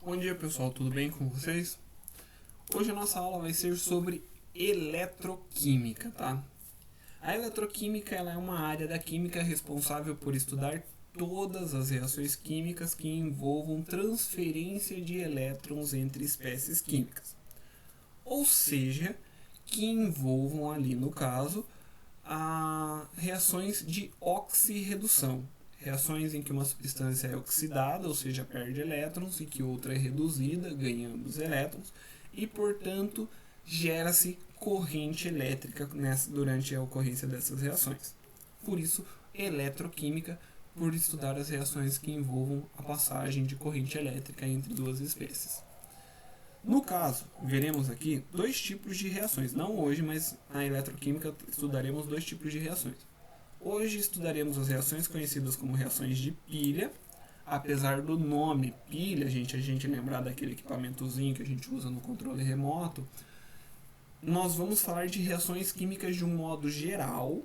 Bom dia pessoal, tudo bem com vocês? Hoje a nossa aula vai ser sobre eletroquímica, tá? A eletroquímica ela é uma área da química responsável por estudar todas as reações químicas que envolvam transferência de elétrons entre espécies químicas. Ou seja, que envolvam ali no caso reações de oxirredução. Reações em que uma substância é oxidada, ou seja, perde elétrons, e que outra é reduzida, ganhando os elétrons, e, portanto, gera-se corrente elétrica durante a ocorrência dessas reações. Por isso, eletroquímica, por estudar as reações que envolvam a passagem de corrente elétrica entre duas espécies. No caso, veremos aqui dois tipos de reações. Não hoje, mas na eletroquímica estudaremos dois tipos de reações. Hoje estudaremos as reações conhecidas como reações de pilha. Apesar do nome pilha, a gente lembrar daquele equipamentozinho que a gente usa no controle remoto, nós vamos falar de reações químicas de um modo geral,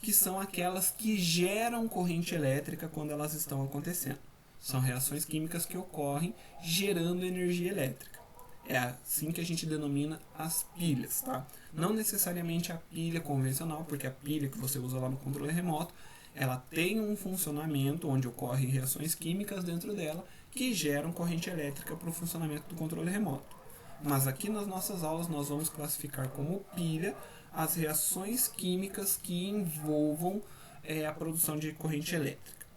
que são aquelas que geram corrente elétrica quando elas estão acontecendo. São reações químicas que ocorrem gerando energia elétrica. É assim que a gente denomina as pilhas, tá? Não necessariamente a pilha convencional, porque a pilha que você usa lá no controle remoto, ela tem um funcionamento onde ocorrem reações químicas dentro dela que geram corrente elétrica para o funcionamento do controle remoto. Mas aqui nas nossas aulas nós vamos classificar como pilha as reações químicas que envolvam a produção de corrente elétrica.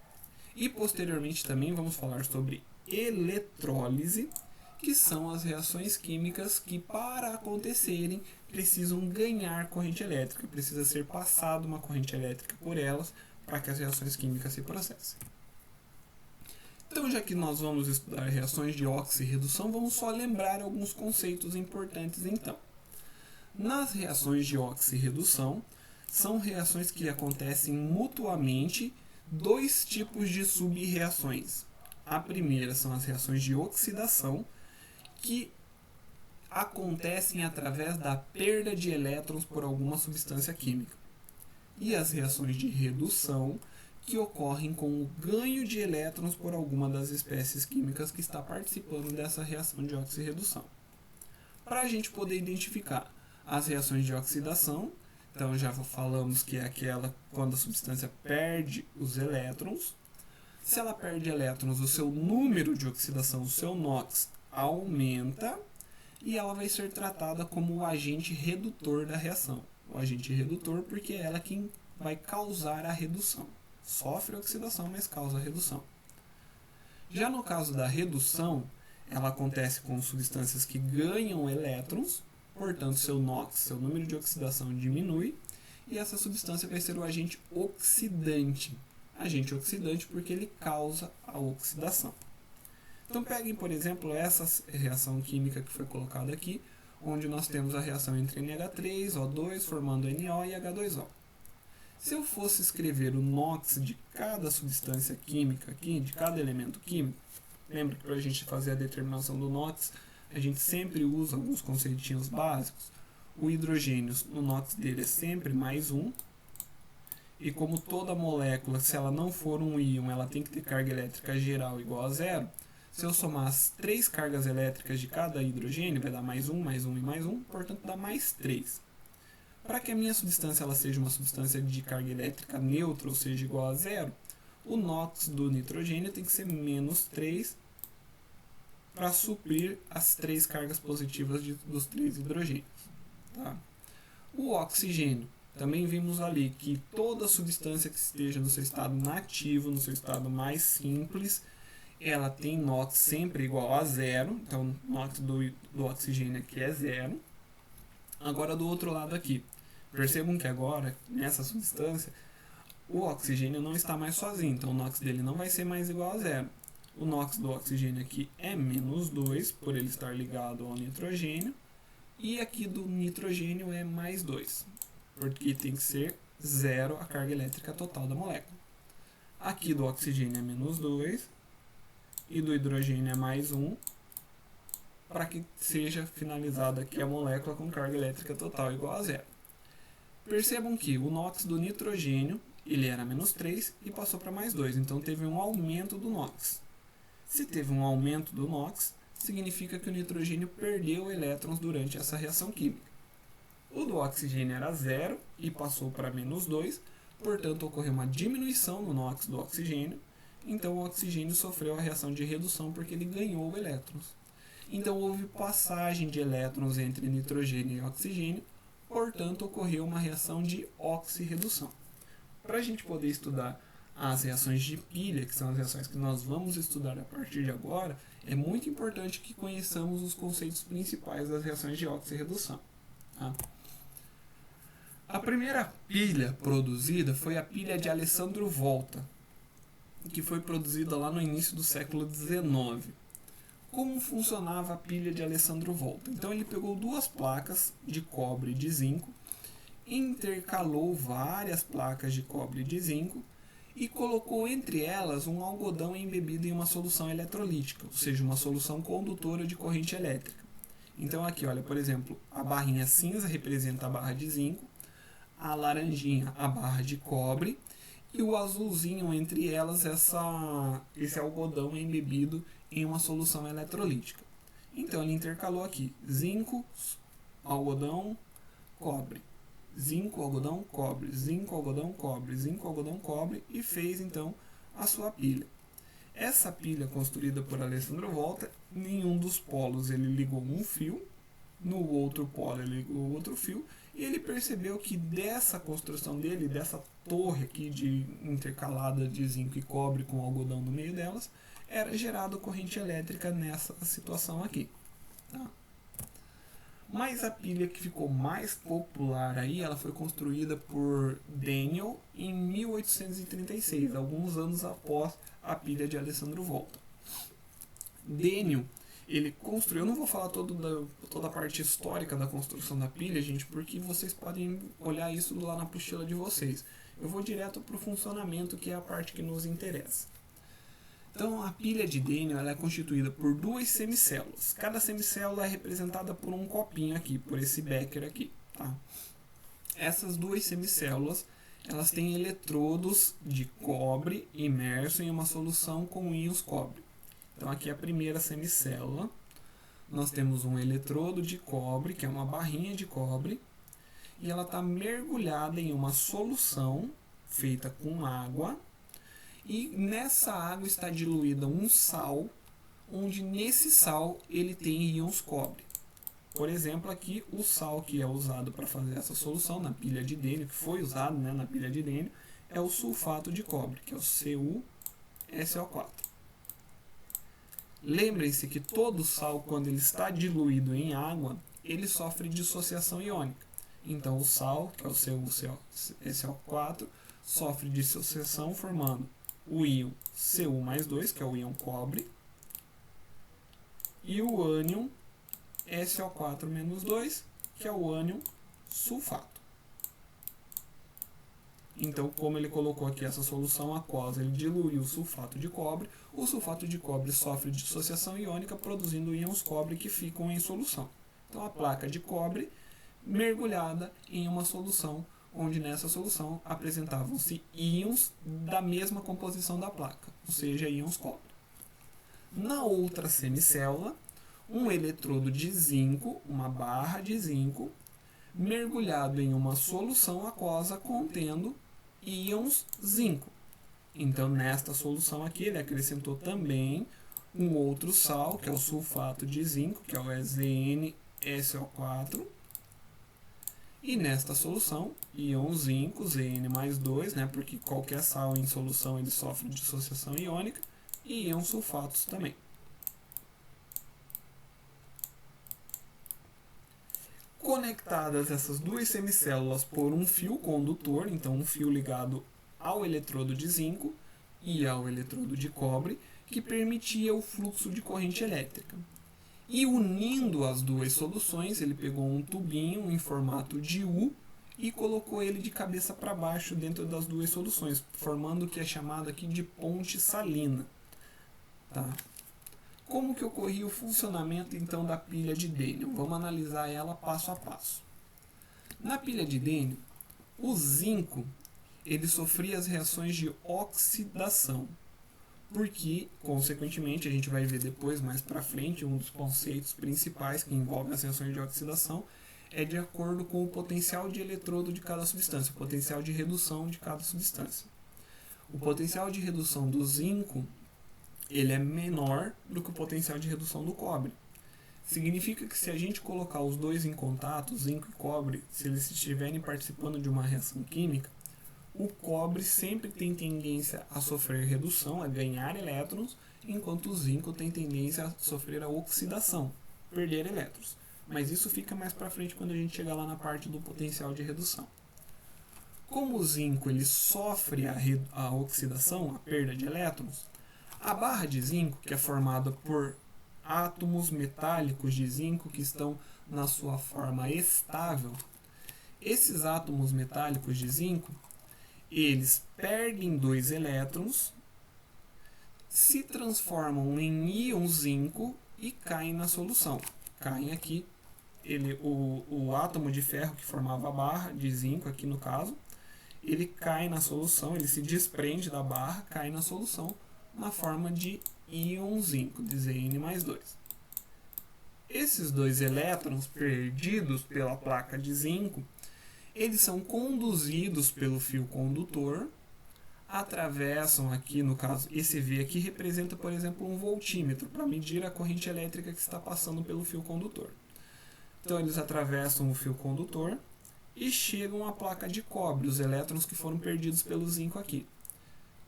E posteriormente também vamos falar sobre eletrólise, que são as reações químicas que, para acontecerem, precisam ganhar corrente elétrica, precisa ser passada uma corrente elétrica por elas para que as reações químicas se processem. Então, já que nós vamos estudar reações de oxirredução, vamos só lembrar alguns conceitos importantes então. Nas reações de oxirredução, são reações que acontecem mutuamente dois tipos de sub-reações. A primeira são as reações de oxidação, que acontecem através da perda de elétrons por alguma substância química. E as reações de redução, que ocorrem com o ganho de elétrons por alguma das espécies químicas que está participando dessa reação de oxirredução. Para a gente poder identificar as reações de oxidação, então já falamos que é aquela quando a substância perde os elétrons. Se ela perde elétrons, o seu número de oxidação, o seu NOx, aumenta e ela vai ser tratada como o agente redutor da reação. O agente redutor porque é ela quem vai causar a redução. Sofre oxidação, mas causa a redução. Já no caso da redução, ela acontece com substâncias que ganham elétrons, portanto seu NOx, seu número de oxidação diminui, e essa substância vai ser o agente oxidante. Agente oxidante porque ele causa a oxidação. Então peguem, por exemplo, essa reação química que foi colocada aqui, onde nós temos a reação entre NH3, O2, formando NO e H2O. Se eu fosse escrever o NOx de cada substância química aqui, de cada elemento químico, lembra que para a gente fazer a determinação do NOx, a gente sempre usa alguns conceitinhos básicos. O hidrogênio, o NOx dele é sempre mais 1, e como toda molécula, se ela não for um íon, ela tem que ter carga elétrica geral igual a zero. Se eu somar as 3 cargas elétricas de cada hidrogênio, vai dar mais 1, mais 1 e mais 1, portanto dá mais 3. Para que a minha substância ela seja uma substância de carga elétrica neutra, ou seja, igual a zero, o NOx do nitrogênio tem que ser menos 3 para suprir as 3 cargas positivas dos 3 hidrogênios. Tá? O oxigênio, também vimos ali que toda substância que esteja no seu estado nativo, no seu estado mais simples, ela tem NOx sempre igual a zero, então o NOx do oxigênio aqui é zero. Agora do outro lado aqui, percebam que agora, nessa substância, o oxigênio não está mais sozinho, então o NOx dele não vai ser mais igual a zero. O NOx do oxigênio aqui é menos 2, por ele estar ligado ao nitrogênio, e aqui do nitrogênio é mais 2, porque tem que ser zero a carga elétrica total da molécula. Aqui do oxigênio é menos 2, e do hidrogênio é mais 1, para que seja finalizada aqui a molécula com carga elétrica total igual a zero. Percebam que o NOx do nitrogênio ele era menos 3 e passou para mais 2, então teve um aumento do NOx. Se teve um aumento do NOx, significa que o nitrogênio perdeu elétrons durante essa reação química. O do oxigênio era 0 e passou para -2, portanto ocorreu uma diminuição no NOx do oxigênio, então o oxigênio sofreu a reação de redução porque ele ganhou elétrons. Então houve passagem de elétrons entre nitrogênio e oxigênio, portanto ocorreu uma reação de oxirredução. Para a gente poder estudar as reações de pilha, que são as reações que nós vamos estudar a partir de agora, é muito importante que conheçamos os conceitos principais das reações de oxirredução. Tá? A primeira pilha produzida foi a pilha de Alessandro Volta, que foi produzida lá no início do século XIX. Como funcionava a pilha de Alessandro Volta? Então ele pegou duas placas de cobre e de zinco, intercalou várias placas de cobre e de zinco e colocou entre elas um algodão embebido em uma solução eletrolítica, ou seja, uma solução condutora de corrente elétrica. Então aqui, olha, por exemplo, a barrinha cinza representa a barra de zinco, a laranjinha a barra de cobre e o azulzinho entre elas esse algodão embebido em uma solução eletrolítica. Então ele intercalou aqui zinco, algodão, cobre, zinco, algodão, cobre, zinco, algodão, cobre, zinco, algodão, cobre e fez então a sua pilha. Essa pilha construída por Alessandro Volta, em um dos polos ele ligou um fio, no outro polo ele ligou outro fio, e ele percebeu que dessa construção dele, dessa torre aqui de intercalada de zinco e cobre com algodão no meio delas, era gerada corrente elétrica nessa situação aqui. Tá? Mas a pilha que ficou mais popular aí, ela foi construída por Daniell em 1836, alguns anos após a pilha de Alessandro Volta. Daniell, ele construiu, eu não vou falar toda a parte histórica da construção da pilha, gente, porque vocês podem olhar isso lá na apostila de vocês. Eu vou direto para o funcionamento, que é a parte que nos interessa. Então, a pilha de Daniell ela é constituída por duas semicélulas. Cada semicélula é representada por um copinho aqui, por esse becker aqui. Tá? Essas duas semicélulas elas têm eletrodos de cobre imerso em uma solução com íons cobre. Então, aqui é a primeira semicélula. Nós temos um eletrodo de cobre, que é uma barrinha de cobre, e ela está mergulhada em uma solução feita com água. E nessa água está diluída um sal, onde nesse sal ele tem íons cobre. Por exemplo, aqui o sal que é usado para fazer essa solução na pilha de Daniell, que foi usado na pilha de Daniell, é o sulfato de cobre, que é o CuSO4. Lembrem-se que todo sal, quando ele está diluído em água, ele sofre dissociação iônica. Então o sal, que é o CuSO4, sofre dissociação formando o íon Cu+2, que é o íon cobre, e o ânion SO4-2, que é o ânion sulfato. Então, como ele colocou aqui essa solução aquosa, ele diluiu o sulfato de cobre sofre dissociação iônica, produzindo íons cobre que ficam em solução. Então, a placa de cobre mergulhada em uma solução, onde nessa solução apresentavam-se íons da mesma composição da placa, ou seja, íons cobre. Na outra semicélula, um eletrodo de zinco, uma barra de zinco, mergulhado em uma solução aquosa contendo íons zinco. Então, nesta solução aqui, ele acrescentou também um outro sal, que é o sulfato de zinco, que é o ZnSO4. E nesta solução, íon zinco, Zn+2, porque qualquer sal em solução ele sofre dissociação iônica, e íons sulfatos também. Conectadas essas duas semicélulas por um fio condutor, então um fio ligado ao eletrodo de zinco e ao eletrodo de cobre, que permitia o fluxo de corrente elétrica. E unindo as duas soluções, ele pegou um tubinho em formato de U e colocou ele de cabeça para baixo dentro das duas soluções, formando o que é chamado aqui de ponte salina. Tá? Como que ocorria o funcionamento então da pilha de Daniell? Vamos analisar ela passo a passo. Na pilha de Daniell, o zinco ele sofria as reações de oxidação. porque, consequentemente, a gente vai ver depois, mais para frente, um dos conceitos principais que envolve as reações de oxidação é de acordo com o potencial de eletrodo de cada substância, o potencial de redução de cada substância. O potencial de redução do zinco ele é menor do que o potencial de redução do cobre. Significa que se a gente colocar os dois em contato, zinco e cobre, se eles estiverem participando de uma reação química, o cobre sempre tem tendência a sofrer redução, a ganhar elétrons, enquanto o zinco tem tendência a sofrer a oxidação, perder elétrons. Mas isso fica mais para frente quando a gente chegar lá na parte do potencial de redução. Como o zinco ele sofre a oxidação, a perda de elétrons, a barra de zinco, que é formada por átomos metálicos de zinco que estão na sua forma estável, esses átomos metálicos de zinco, eles perdem 2 elétrons, se transformam em íon zinco e caem na solução. Caem aqui, o átomo de ferro que formava a barra de zinco, aqui no caso, ele cai na solução, ele se desprende da barra, cai na solução na forma de íon zinco, de Zn+2. Esses 2 elétrons perdidos pela placa de zinco, eles são conduzidos pelo fio condutor, atravessam aqui, no caso, esse V aqui representa, por exemplo, um voltímetro, para medir a corrente elétrica que está passando pelo fio condutor. Então, eles atravessam o fio condutor e chegam à placa de cobre, os elétrons que foram perdidos pelo zinco aqui.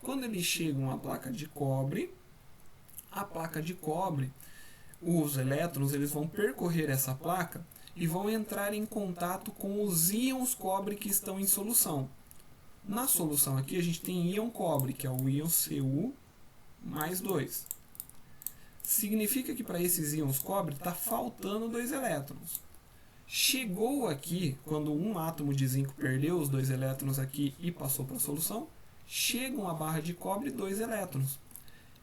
Quando eles chegam à placa de cobre, os elétrons eles vão percorrer essa placa e vão entrar em contato com os íons cobre que estão em solução. Na solução aqui a gente tem íon cobre, que é o íon Cu+2. Significa que para esses íons cobre está faltando 2 elétrons. Chegou aqui, quando um átomo de zinco perdeu os 2 elétrons aqui e passou para a solução, chegam à barra de cobre 2 elétrons.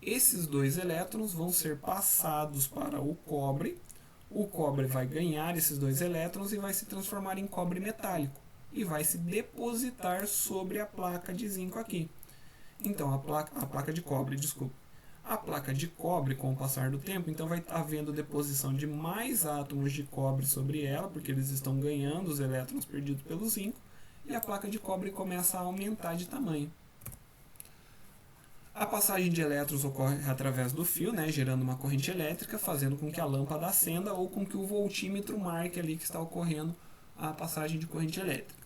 Esses 2 elétrons vão ser passados para o cobre vai ganhar esses 2 elétrons e vai se transformar em cobre metálico e vai se depositar sobre a placa de zinco aqui. Então, a placa de cobre, desculpa. A placa de cobre, com o passar do tempo, então vai havendo deposição de mais átomos de cobre sobre ela, porque eles estão ganhando os elétrons perdidos pelo zinco, e a placa de cobre começa a aumentar de tamanho. A passagem de elétrons ocorre através do fio, gerando uma corrente elétrica, fazendo com que a lâmpada acenda ou com que o voltímetro marque ali que está ocorrendo a passagem de corrente elétrica.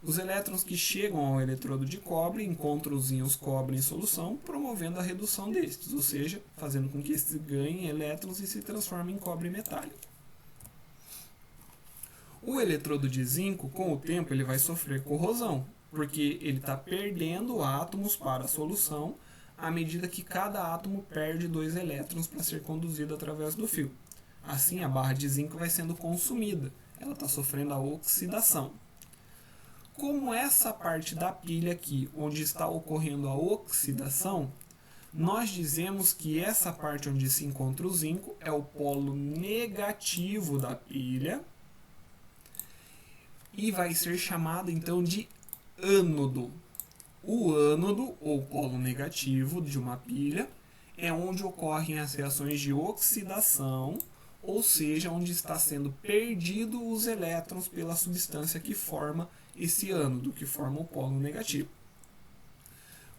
Os elétrons que chegam ao eletrodo de cobre encontram os íons cobre em solução, promovendo a redução destes, ou seja, fazendo com que estes ganhem elétrons e se transformem em cobre metálico. O eletrodo de zinco, com o tempo, ele vai sofrer corrosão, porque ele está perdendo átomos para a solução à medida que cada átomo perde 2 elétrons para ser conduzido através do fio. Assim, a barra de zinco vai sendo consumida, ela está sofrendo a oxidação. Como essa parte da pilha aqui, onde está ocorrendo a oxidação, nós dizemos que essa parte onde se encontra o zinco é o polo negativo da pilha e vai ser chamado então de ânodo. O ânodo, ou polo negativo de uma pilha, é onde ocorrem as reações de oxidação, ou seja, onde está sendo perdido os elétrons pela substância que forma esse ânodo, que forma o polo negativo.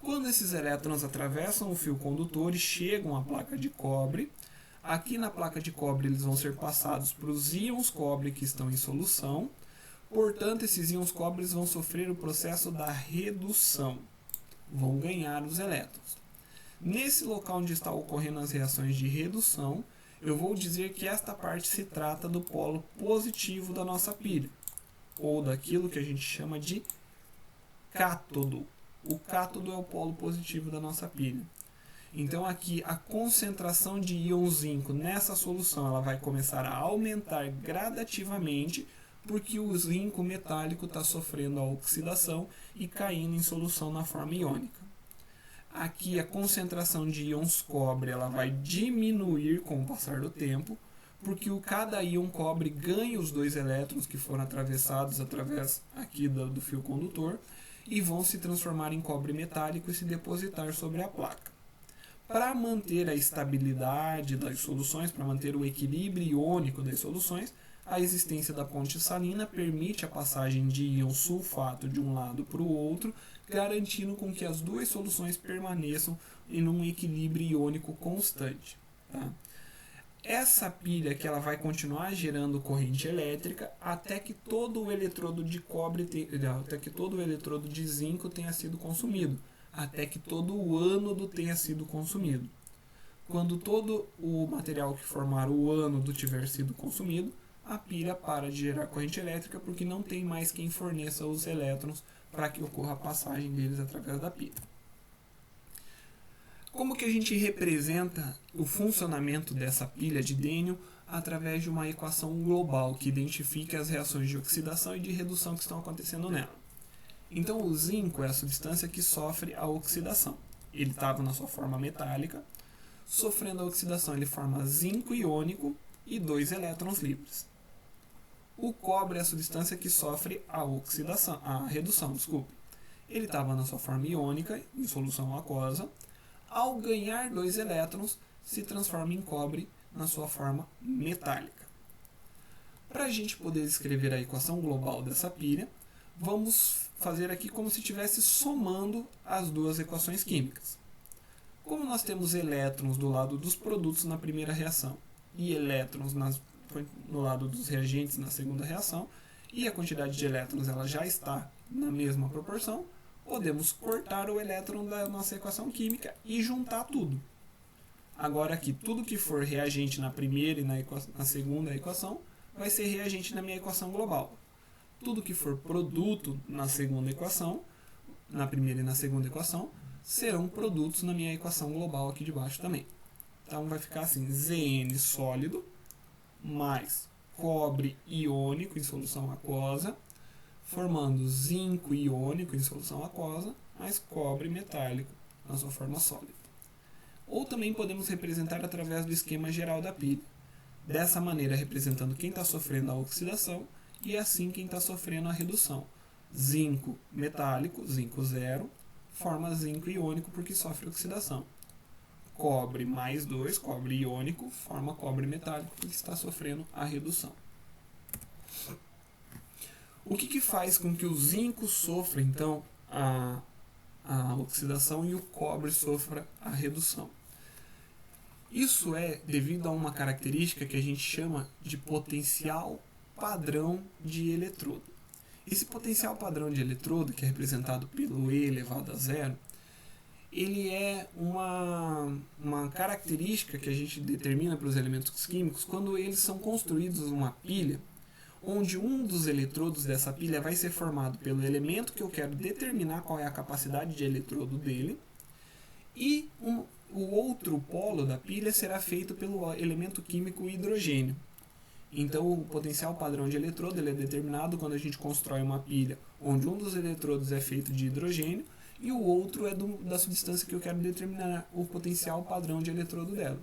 Quando esses elétrons atravessam o fio condutor e chegam à placa de cobre, aqui na placa de cobre eles vão ser passados para os íons cobre que estão em solução. Portanto, esses íons cobre vão sofrer o processo da redução, vão ganhar os elétrons. Nesse local onde está ocorrendo as reações de redução, eu vou dizer que esta parte se trata do polo positivo da nossa pilha, ou daquilo que a gente chama de cátodo. O cátodo é o polo positivo da nossa pilha. Então aqui a concentração de íon zinco nessa solução ela vai começar a aumentar gradativamente, porque o zinco metálico está sofrendo a oxidação e caindo em solução na forma iônica. Aqui a concentração de íons cobre ela vai diminuir com o passar do tempo, porque cada íon cobre ganha os 2 elétrons que foram atravessados através aqui do fio condutor e vão se transformar em cobre metálico e se depositar sobre a placa. Para manter a estabilidade das soluções, para manter o equilíbrio iônico das soluções, a existência da ponte salina permite a passagem de íon sulfato de um lado para o outro, garantindo com que as duas soluções permaneçam em um equilíbrio iônico constante. Tá? Essa pilha que ela vai continuar gerando corrente elétrica até que todo o eletrodo de cobre, até que todo o eletrodo de zinco tenha sido consumido, até que todo o ânodo tenha sido consumido. Quando todo o material que formar o ânodo tiver sido consumido, a pilha para de gerar corrente elétrica porque não tem mais quem forneça os elétrons para que ocorra a passagem deles através da pilha. Como que a gente representa o funcionamento dessa pilha de Daniell através de uma equação global que identifique as reações de oxidação e de redução que estão acontecendo nela? Então o zinco é a substância que sofre a oxidação. Ele estava na sua forma metálica, sofrendo a oxidação ele forma zinco iônico e 2 elétrons livres. O cobre é a substância que sofre a redução. Ele estava na sua forma iônica, em solução aquosa. Ao ganhar 2 elétrons, se transforma em cobre na sua forma metálica. Para a gente poder escrever a equação global dessa pilha, vamos fazer aqui como se estivesse somando as duas equações químicas. Como nós temos elétrons do lado dos produtos na primeira reação e elétrons no lado dos reagentes na segunda reação, e a quantidade de elétrons ela já está na mesma proporção, podemos cortar o elétron da nossa equação química e juntar tudo. Agora aqui, tudo que for reagente na primeira e na segunda equação, vai ser reagente na minha equação global. Tudo que for produto na segunda equação, na primeira e na segunda equação, serão produtos na minha equação global aqui de baixo também. Então vai ficar assim, Zn sólido mais cobre iônico em solução aquosa, formando zinco iônico em solução aquosa, mais cobre metálico na sua forma sólida. Ou também podemos representar através do esquema geral da pilha. Dessa maneira, representando quem está sofrendo a oxidação e assim quem está sofrendo a redução. Zinco metálico, zinco zero, forma zinco iônico porque sofre oxidação. Cobre mais 2, cobre iônico, forma cobre metálico porque está sofrendo a redução. O que faz com que o zinco sofra, então, a oxidação e o cobre sofra a redução? Isso é devido a uma característica que a gente chama de potencial padrão de eletrodo. Esse potencial padrão de eletrodo, que é representado pelo E elevado a zero, ele é uma característica que a gente determina para os elementos químicos quando eles são construídos numa pilha, onde um dos eletrodos dessa pilha vai ser formado pelo elemento que eu quero determinar qual é a capacidade de eletrodo dele, e o outro polo da pilha será feito pelo elemento químico hidrogênio. Então o potencial padrão de eletrodo ele é determinado quando a gente constrói uma pilha onde um dos eletrodos é feito de hidrogênio e o outro é da substância que eu quero determinar o potencial padrão de eletrodo dela.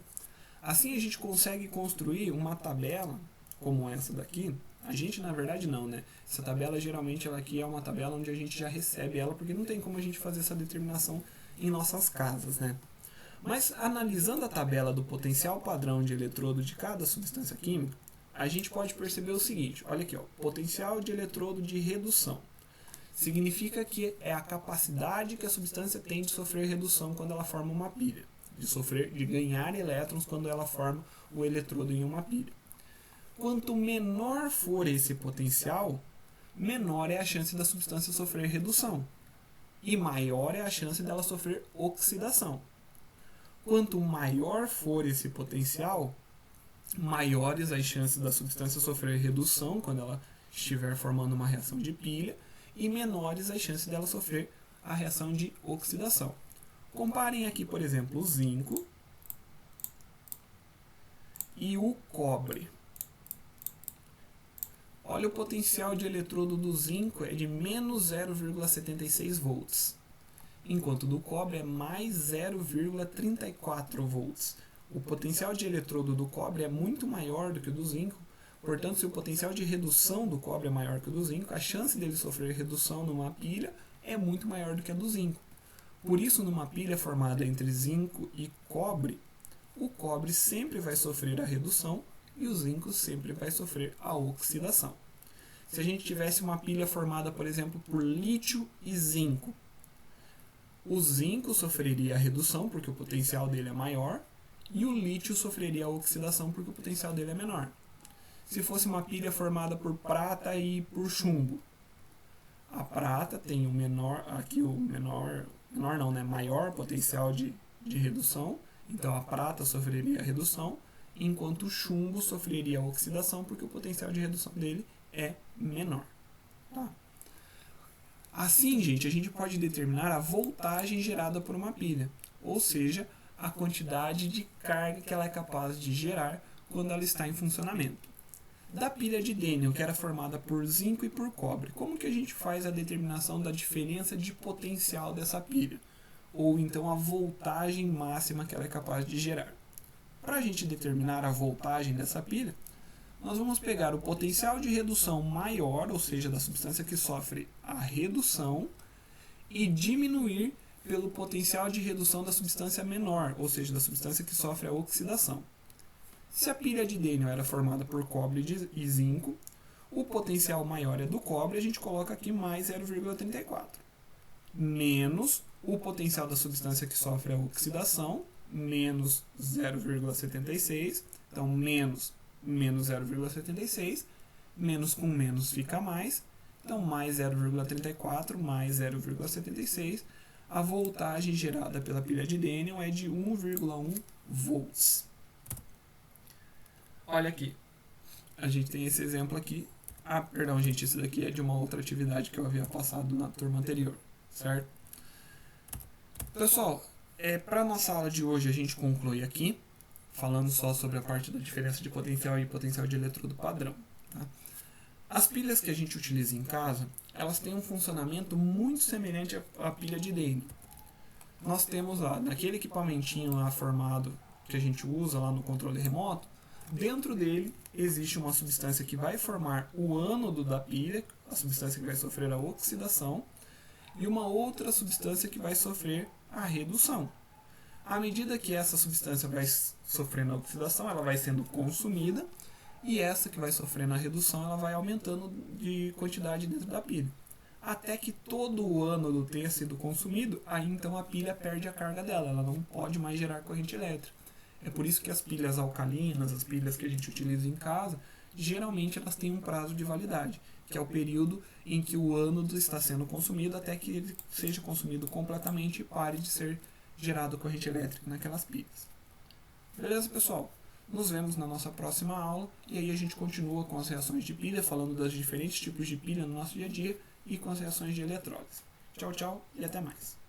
Assim a gente consegue construir uma tabela como essa daqui. A gente, na verdade, não, né? Essa tabela, geralmente, ela aqui é uma tabela onde a gente já recebe ela, porque não tem como a gente fazer essa determinação em nossas casas, né? Mas, analisando a tabela do potencial padrão de eletrodo de cada substância química, a gente pode perceber o seguinte, olha aqui, ó, potencial de eletrodo de redução. Significa que é a capacidade que a substância tem de sofrer redução quando ela forma uma pilha, de ganhar elétrons quando ela forma o eletrodo em uma pilha. Quanto menor for esse potencial, menor é a chance da substância sofrer redução e maior é a chance dela sofrer oxidação. Quanto maior for esse potencial, maiores as chances da substância sofrer redução quando ela estiver formando uma reação de pilha e menores as chances dela sofrer a reação de oxidação. Comparem aqui, por exemplo, o zinco e o cobre. Olha, o potencial de eletrodo do zinco é de menos 0,76 volts, enquanto do cobre é mais 0,34 volts. O potencial de eletrodo do cobre é muito maior do que o do zinco, portanto, se o potencial de redução do cobre é maior que o do zinco, a chance dele sofrer redução numa pilha é muito maior do que a do zinco. Por isso, numa pilha formada entre zinco e cobre, o cobre sempre vai sofrer a redução e o zinco sempre vai sofrer a oxidação. Se a gente tivesse uma pilha formada, por exemplo, por lítio e zinco, o zinco sofreria a redução porque o potencial dele é maior e o lítio sofreria a oxidação porque o potencial dele é menor. Se fosse uma pilha formada por prata e por chumbo, a prata tem o maior potencial de redução, então a prata sofreria a redução, enquanto o chumbo sofreria a oxidação porque o potencial de redução dele é menor. Tá? Assim, gente, a gente pode determinar a voltagem gerada por uma pilha, ou seja, a quantidade de carga que ela é capaz de gerar quando ela está em funcionamento. Da pilha de Daniell, que era formada por zinco e por cobre, como que a gente faz a determinação da diferença de potencial dessa pilha? Ou então a voltagem máxima que ela é capaz de gerar. Para a gente determinar a voltagem dessa pilha, nós vamos pegar o potencial de redução maior, ou seja, da substância que sofre a redução, e diminuir pelo potencial de redução da substância menor, ou seja, da substância que sofre a oxidação. Se a pilha de Daniell era formada por cobre e zinco, o potencial maior é do cobre, a gente coloca aqui mais 0,34. Menos o potencial da substância que sofre a oxidação, menos 0,76. Então, menos 0,76. Menos com menos fica mais. Então, mais 0,34 mais 0,76. A voltagem gerada pela pilha de Daniell é de 1,1 volts. Olha aqui, a gente tem esse exemplo aqui. Perdão, gente, esse daqui é de uma outra atividade que eu havia passado na turma anterior, certo? Pessoal, para a nossa aula de hoje a gente conclui aqui, falando só sobre a parte da diferença de potencial e potencial de eletrodo padrão. Tá? As pilhas que a gente utiliza em casa, elas têm um funcionamento muito semelhante à pilha de Daniell. Nós temos lá, naquele equipamentinho lá formado que a gente usa lá no controle remoto, dentro dele existe uma substância que vai formar o ânodo da pilha, a substância que vai sofrer a oxidação, e uma outra substância que vai sofrer a redução. À medida que essa substância vai sofrendo a oxidação, ela vai sendo consumida, e essa que vai sofrendo a redução, ela vai aumentando de quantidade dentro da pilha. Até que todo o ânodo tenha sido consumido, aí então a pilha perde a carga dela, ela não pode mais gerar corrente elétrica. É por isso que as pilhas alcalinas, as pilhas que a gente utiliza em casa, geralmente elas têm um prazo de validade, que é o período em que o ânodo está sendo consumido até que ele seja consumido completamente e pare de ser gerado corrente elétrica naquelas pilhas. Beleza, pessoal? Nos vemos na nossa próxima aula e aí a gente continua com as reações de pilha, falando dos diferentes tipos de pilha no nosso dia a dia e com as reações de eletrólise. Tchau, tchau e até mais.